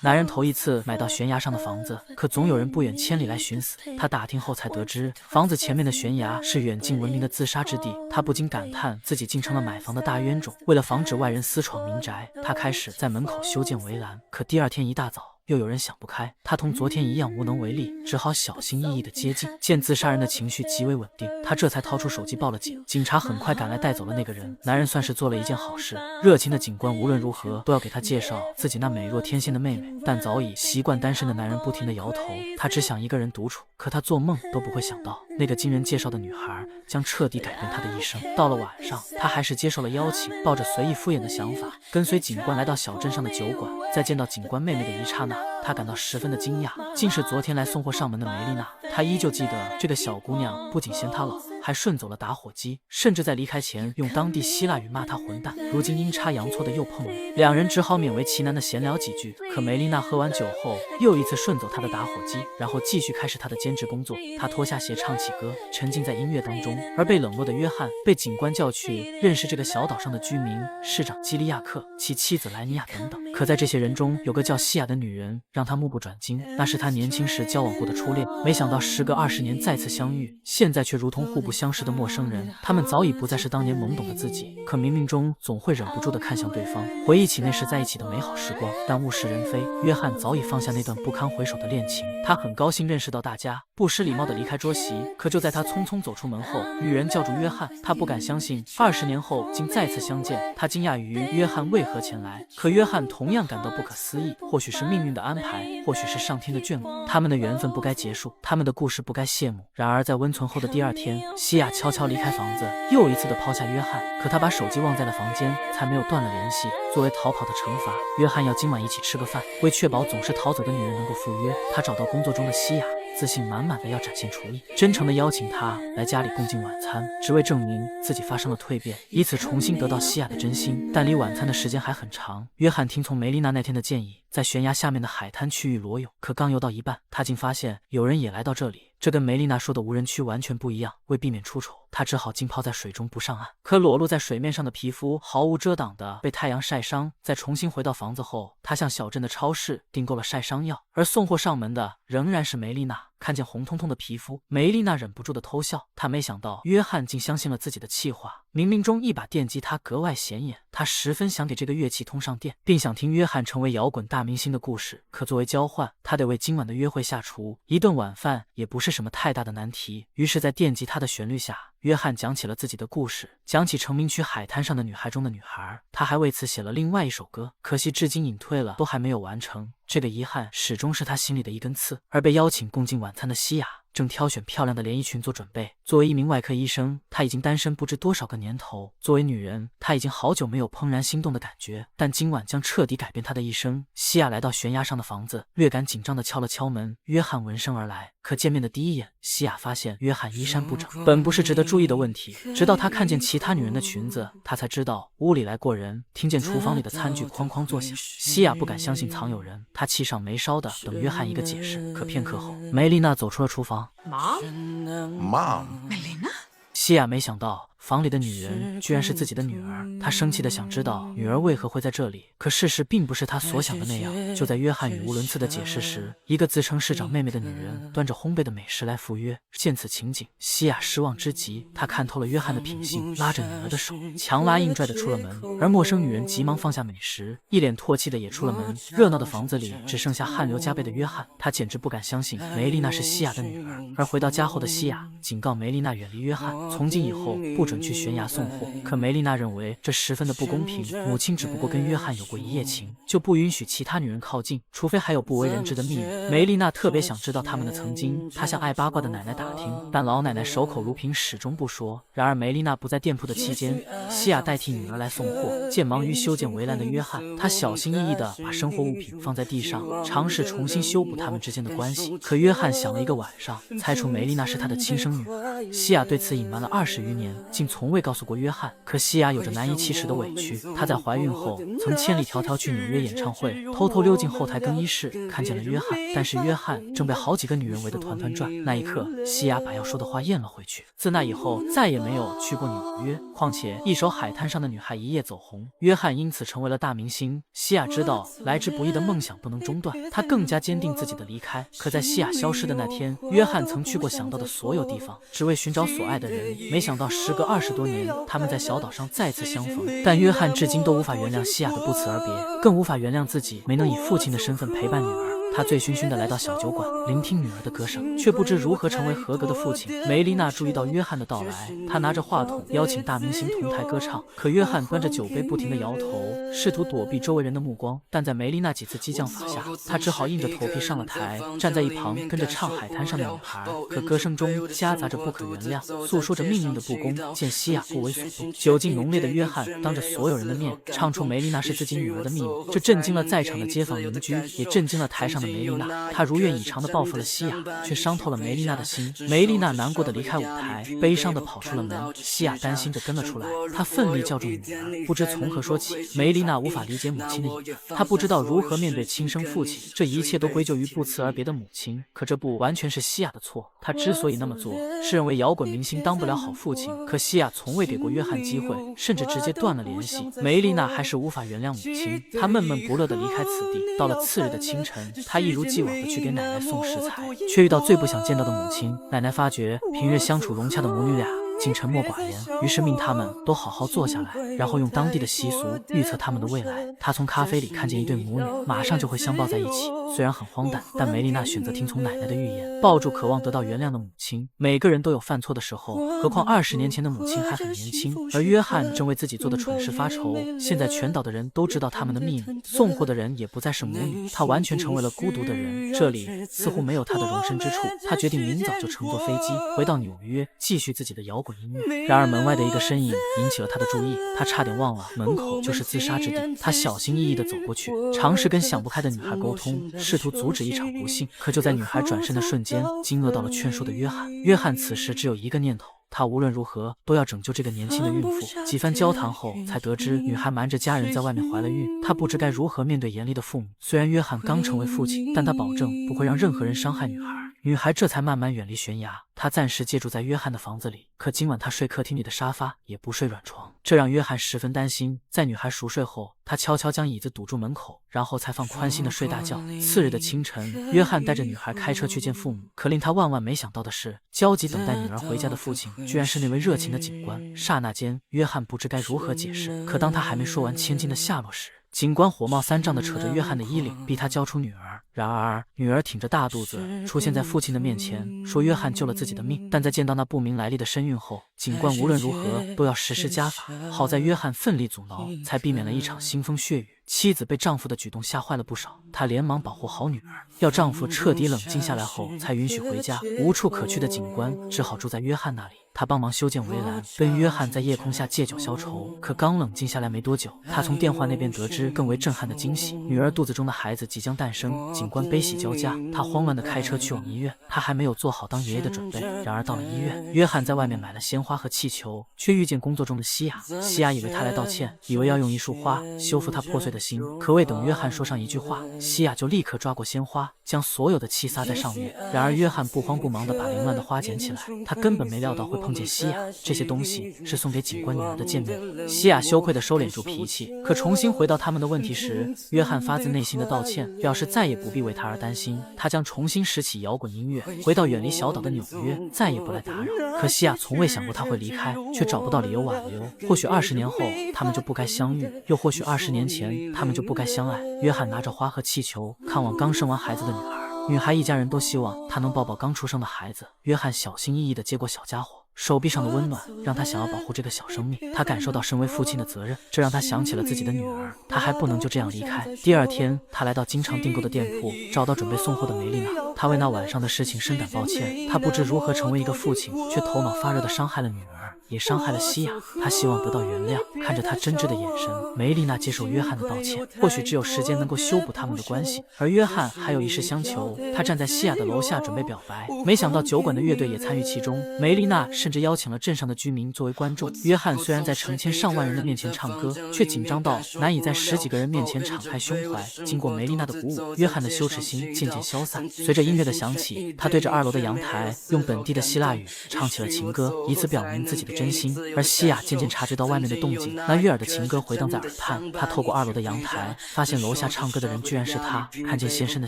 男人头一次买到悬崖上的房子，可总有人不远千里来寻死。他打听后才得知，房子前面的悬崖是远近闻名的自杀之地。他不禁感叹自己竟成了买房的大冤种。为了防止外人私闯民宅，他开始在门口修建围栏。可第二天一大早，又有人想不开，他同昨天一样无能为力，只好小心翼翼地接近。见自杀人的情绪极为稳定，他这才掏出手机报了警。警察很快赶来带走了那个人。男人算是做了一件好事，热情的警官无论如何都要给他介绍自己那美若天仙的妹妹。但早已习惯单身的男人不停地摇头，他只想一个人独处。可他做梦都不会想到，那个经人介绍的女孩将彻底改变他的一生。到了晚上，他还是接受了邀请，抱着随意敷衍的想法，跟随警官来到小镇上的酒馆。在见到警官妹妹的一刹那，他感到十分的惊讶，竟是昨天来送货上门的梅丽娜。他依旧记得这个小姑娘不仅嫌他老，还顺走了打火机，甚至在离开前用当地希腊语骂他混蛋。如今阴差阳错的又碰面，两人只好勉为其难的闲聊几句。可梅丽娜喝完酒后又一次顺走他的打火机，然后继续开始他的兼职工作。他脱下鞋唱起歌，沉浸在音乐当中。而被冷落的约翰被警官叫去认识这个小岛上的居民，市长基利亚克、其妻子莱尼亚等等。可在这些人中，有个叫西亚的女人让他目不转睛，那是他年轻时交往过的初恋。没想到时隔20年再次相遇，现在却如同互不相识的陌生人。他们早已不再是当年懵懂的自己，可冥冥中总会忍不住地看向对方，回忆起那时在一起的美好时光。但物是人非，约翰早已放下那段不堪回首的恋情。他很高兴认识到大家，不失礼貌地离开桌席。可就在他匆匆走出门后，女人叫住约翰，他不敢相信20年后竟再次相见。他惊讶于约翰为何前来，可约翰同样感到不可思议。或许是命运的安排，或许是上天的眷顾，他们的缘分不该结束，他们的故事不该谢幕。然而在温存后的第二天，西亚悄悄离开房子，又一次地抛下约翰。可他把手机忘在了房间，才没有断了联系。作为逃跑的惩罚，约翰要今晚一起吃个饭。为确保总是逃走的女人能够赴约，他找到工作中的西亚，自信满满的要展现厨艺，真诚地邀请他来家里共进晚餐，只为证明自己发生了蜕变，以此重新得到西亚的真心。但离晚餐的时间还很长，约翰听从梅丽娜那天的建议，在悬崖下面的海滩区域裸泳。可刚游到一半，他竟发现有人也来到这里，这跟梅丽娜说的无人区完全不一样。为避免出丑，他只好浸泡在水中不上岸。可裸露在水面上的皮肤毫无遮挡的被太阳晒伤。在重新回到房子后，他向小镇的超市订购了晒伤药，而送货上门的仍然是梅丽娜。看见红彤彤的皮肤，梅丽娜忍不住的偷笑。她没想到约翰竟相信了自己的气话，冥冥中一把电吉他格外显眼。他十分想给这个乐器通上电，并想听约翰成为摇滚大明星的故事。可作为交换，他得为今晚的约会下厨，一顿晚饭也不是什么太大的难题。于是在电吉他的旋律下，约翰讲起了自己的故事，讲起成名区海滩上的女孩中的女孩。他还为此写了另外一首歌，可惜至今隐退了，都还没有完成。这个遗憾始终是他心里的一根刺。而被邀请共进晚餐的西亚正挑选漂亮的连衣裙做准备。作为一名外科医生，他已经单身不知多少个年头。作为女人，她已经好久没有怦然心动的感觉，但今晚将彻底改变她的一生。西亚来到悬崖上的房子，略感紧张地敲了敲门。约翰闻声而来，可见面的第一眼，西亚发现约翰衣衫不整，本不是值得注意的问题。直到他看见其他女人的裙子，他才知道屋里来过人。听见厨房里的餐具哐哐作响，西亚不敢相信藏有人，他气上眉梢的等约翰一个解释。可片刻后，梅丽娜走出了厨房。Mom? Melina? 西亚没想到房里的女人居然是自己的女儿，她生气的想知道女儿为何会在这里。可事实并不是她所想的那样。就在约翰语无伦次的解释时，一个自称市长妹妹的女人端着烘焙的美食来赴约。见此情景，西亚失望之极，她看透了约翰的品性，拉着女儿的手强拉硬拽的出了门。而陌生女人急忙放下美食，一脸唾弃的也出了门。热闹的房子里只剩下汗流浃背的约翰，他简直不敢相信梅丽娜是西亚的女儿。而回到家后的西亚警告梅丽娜远离约翰，从今以后不准去悬崖送货。可梅丽娜认为这十分的不公平，母亲只不过跟约翰有过一夜情，就不允许其他女人靠近，除非还有不为人知的秘密。梅丽娜特别想知道他们的曾经，她向爱八卦的奶奶打听，但老奶奶守口如瓶，始终不说。然而梅丽娜不在店铺的期间，西亚代替女儿来送货。见忙于修建围栏的约翰，他小心翼翼地把生活物品放在地上，尝试重新修补他们之间的关系。可约翰想了一个晚上，猜出梅丽娜是他的亲生女儿。西亚对此隐瞒了20余年，竟从未告诉过约翰。可西亚有着难以启齿的委屈，她在怀孕后曾千里迢迢去纽约演唱会，偷偷溜进后台更衣室，看见了约翰，但是约翰正被好几个女人围得团团转。那一刻，西亚把要说的话咽了回去。自那以后，再也没有去过纽约。况且一首海滩上的女孩一夜走红，约翰因此成为了大明星。西亚知道来之不易的梦想不能中断，她更加坚定自己的离开。可在西亚消失的那天，约翰曾去过想到的所有地方，只为寻找所爱的人。没想到时隔20多年，他们在小岛上再次相逢。但约翰至今都无法原谅西亚的不辞而别，更无法原谅自己没能以父亲的身份陪伴女儿。他醉醺醺地来到小酒馆，聆听女儿的歌声，却不知如何成为合格的父亲。梅丽娜注意到约翰的到来，她拿着话筒邀请大明星同台歌唱。可约翰端着酒杯不停地摇头，试图躲避周围人的目光。但在梅丽娜几次激将法下，他只好硬着头皮上了台，站在一旁跟着唱海滩上的女孩。可歌声中夹杂着不可原谅，诉说着命运的不公。见西亚不为所动，酒劲浓烈的约翰当着所有人的面唱出梅丽娜是自己女儿的秘密，这震惊了在场的街坊邻居，也震惊了台上的梅丽娜。她如愿以偿地报复了西亚，却伤透了梅丽娜的心。梅丽娜难过地离开舞台，悲伤地跑出了门。西亚担心着跟了出来，她奋力叫住女儿，不知从何说起。梅丽娜无法理解母亲的隐瞒，她不知道如何面对亲生父亲，这一切都归咎于不辞而别的母亲。可这不完全是西亚的错，她之所以那么做，是认为摇滚明星当不了好父亲。可西亚从未给过约翰机会，甚至直接断了联系。梅丽娜还是无法原谅母亲，她闷闷不乐地离开此地。到了次日的清晨，她一如既往地去给奶奶送食材，却遇到最不想见到的母亲。奶奶发觉平日相处融洽的母女俩竟沉默寡言，于是命他们都好好坐下来，然后用当地的习俗预测他们的未来。他从咖啡里看见一对母女，马上就会相抱在一起。虽然很荒诞，但梅丽娜选择听从奶奶的预言，抱住渴望得到原谅的母亲。每个人都有犯错的时候，何况20年前的母亲还很年轻。而约翰正为自己做的蠢事发愁，现在全岛的人都知道他们的秘密，送货的人也不再是母女，他完全成为了孤独的人。这里似乎没有他的容身之处，他决定明早就乘坐飞机回到纽约，继续自己的摇滚音乐。然而门外的一个身影引起了他的注意，他差点忘了门口就是自杀之地。他小心翼翼地走过去，尝试跟想不开的女孩沟通，试图阻止一场不幸。可就在女孩转身的瞬间，惊愕到了劝说的约翰。约翰此时只有一个念头，他无论如何都要拯救这个年轻的孕妇。几番交谈后，才得知女孩瞒着家人在外面怀了孕，他不知该如何面对严厉的父母。虽然约翰刚成为父亲，但他保证不会让任何人伤害女孩。女孩这才慢慢远离悬崖，她暂时借住在约翰的房子里。可今晚她睡客厅里的沙发，也不睡软床，这让约翰十分担心。在女孩熟睡后，他悄悄将椅子堵住门口，然后才放宽心的睡大觉。次日的清晨，约翰带着女孩开车去见父母。可令他万万没想到的是，焦急等待女儿回家的父亲居然是那位热情的警官。刹那间，约翰不知该如何解释。可当他还没说完千金的下落时，警官火冒三丈地扯着约翰的衣领，逼他交出女儿。然而女儿挺着大肚子出现在父亲的面前，说约翰救了自己的命。但在见到那不明来历的身孕后，警官无论如何都要实施家法。好在约翰奋力阻挠，才避免了一场腥风血雨。妻子被丈夫的举动吓坏了不少，她连忙保护好女儿，要丈夫彻底冷静下来后才允许回家。无处可去的警官只好住在约翰那里，他帮忙修建围栏，跟约翰在夜空下借酒消愁。可刚冷静下来没多久，他从电话那边得知更为震撼的惊喜：女儿肚子中的孩子即将诞生。警官悲喜交加，他慌乱地开车去往医院。他还没有做好当爷爷的准备。然而到了医院，约翰在外面买了鲜花和气球，却遇见工作中的西亚。西亚以为他来道歉，以为要用一束花修复他破碎的心。可未等约翰说上一句话，西亚就立刻抓过鲜花，将所有的气撒在上面。然而约翰不慌不忙地把凌乱的花捡起来，他根本没料到会碰见西亚。这些东西是送给警官女儿的见面礼。西亚羞愧地收敛住脾气，可重新回到他们的问题时，约翰发自内心的道歉，表示再也不必为他而担心。他将重新拾起摇滚音乐，回到远离小岛的纽约，再也不来打扰。可西亚从未想过他会离开，却找不到理由挽留。或许20年后他们就不该相遇，又或许20年前他们就不该相爱。约翰拿着花和气球，看望刚生完孩子的女孩。女孩一家人都希望他能抱抱刚出生的孩子。约翰小心翼翼地接过小家伙，手臂上的温暖让他想要保护这个小生命。他感受到身为父亲的责任，这让他想起了自己的女儿。他还不能就这样离开。第二天，他来到经常订购的店铺，找到准备送货的梅丽娜。他为那晚上的事情深感抱歉。他不知如何成为一个父亲，却头脑发热地伤害了女儿。也伤害了西亚，他希望得到原谅。看着他真挚的眼神，梅丽娜接受约翰的道歉，或许只有时间能够修补他们的关系。而约翰还有一事相求，他站在西亚的楼下准备表白，没想到酒馆的乐队也参与其中，梅丽娜甚至邀请了镇上的居民作为观众。约翰虽然在成千上万人的面前唱歌，却紧张到难以在10几个人面前敞开胸怀。经过梅丽娜的鼓舞，约翰的羞耻心渐渐消散。随着音乐的响起，他对着2楼的阳台用本地的希腊语唱起了情歌，以此表明自己的真心。而西亚渐渐察觉到外面的动静，那悦耳的情歌回荡在耳畔。他透过2楼的阳台，发现楼下唱歌的人居然是他。看见现身的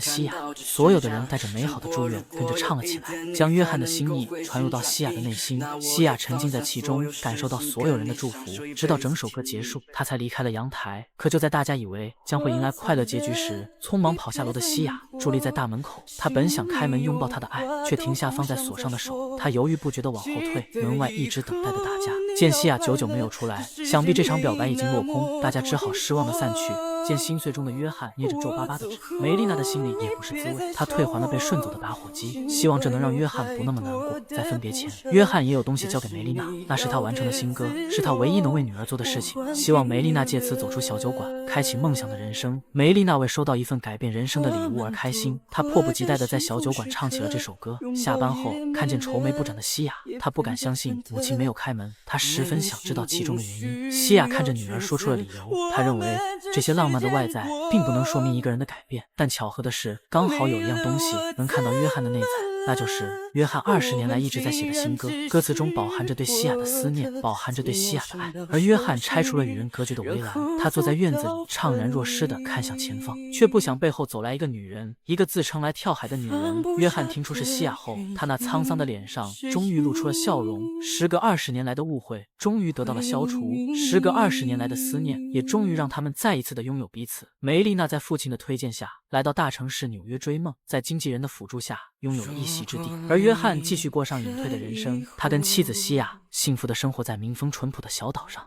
西亚，所有的人带着美好的祝愿跟着唱了起来，将约翰的心意传入到西亚的内心。西亚沉浸在其中，感受到所有人的祝福，直到整首歌结束，他才离开了阳台。可就在大家以为将会迎来快乐结局时，匆忙跑下楼的西亚伫立在大门口。他本想开门拥抱他的爱，却停下放在锁上的手。他犹豫不决地往后退，门外一直等待的大家见西亚久久没有出来，想必这场表白已经落空，大家只好失望地散去。见心碎中的约翰捏着皱巴巴的纸，梅丽娜的心里也不是滋味。她退还了被顺走的打火机，希望这能让约翰不那么难过。在分别前，约翰也有东西交给梅丽娜，那是他完成的新歌，是他唯一能为女儿做的事情。希望梅丽娜借此走出小酒馆，开启梦想的人生。梅丽娜为收到一份改变人生的礼物而开心，她迫不及待地在小酒馆唱起了这首歌。下班后，看见愁眉不展的西亚，她不敢相信母亲没有开门，她十分想知道其中的原因。西亚看着女儿说出了理由，她认为这些浪漫的外在并不能说明一个人的改变，但巧合的是，刚好有一样东西能看到约翰的内在，那就是约翰20年来一直在写的新歌。歌词中饱含着对西亚的思念，饱含着对西亚的爱。而约翰拆除了与人隔绝的围栏，他坐在院子里怅然若失地看向前方，却不想背后走来一个女人，一个自称来跳海的女人。约翰听出是西亚后，他那沧桑的脸上终于露出了笑容。时隔20年来的误会终于得到了消除，时隔20年来的思念也终于让他们再一次的拥有彼此。梅丽娜在父亲的推荐下来到大城市纽约追梦，在经纪人的辅助下拥有了一席之地。而约翰继续过上隐退的人生，他跟妻子西亚幸福的生活在民风淳朴的小岛上。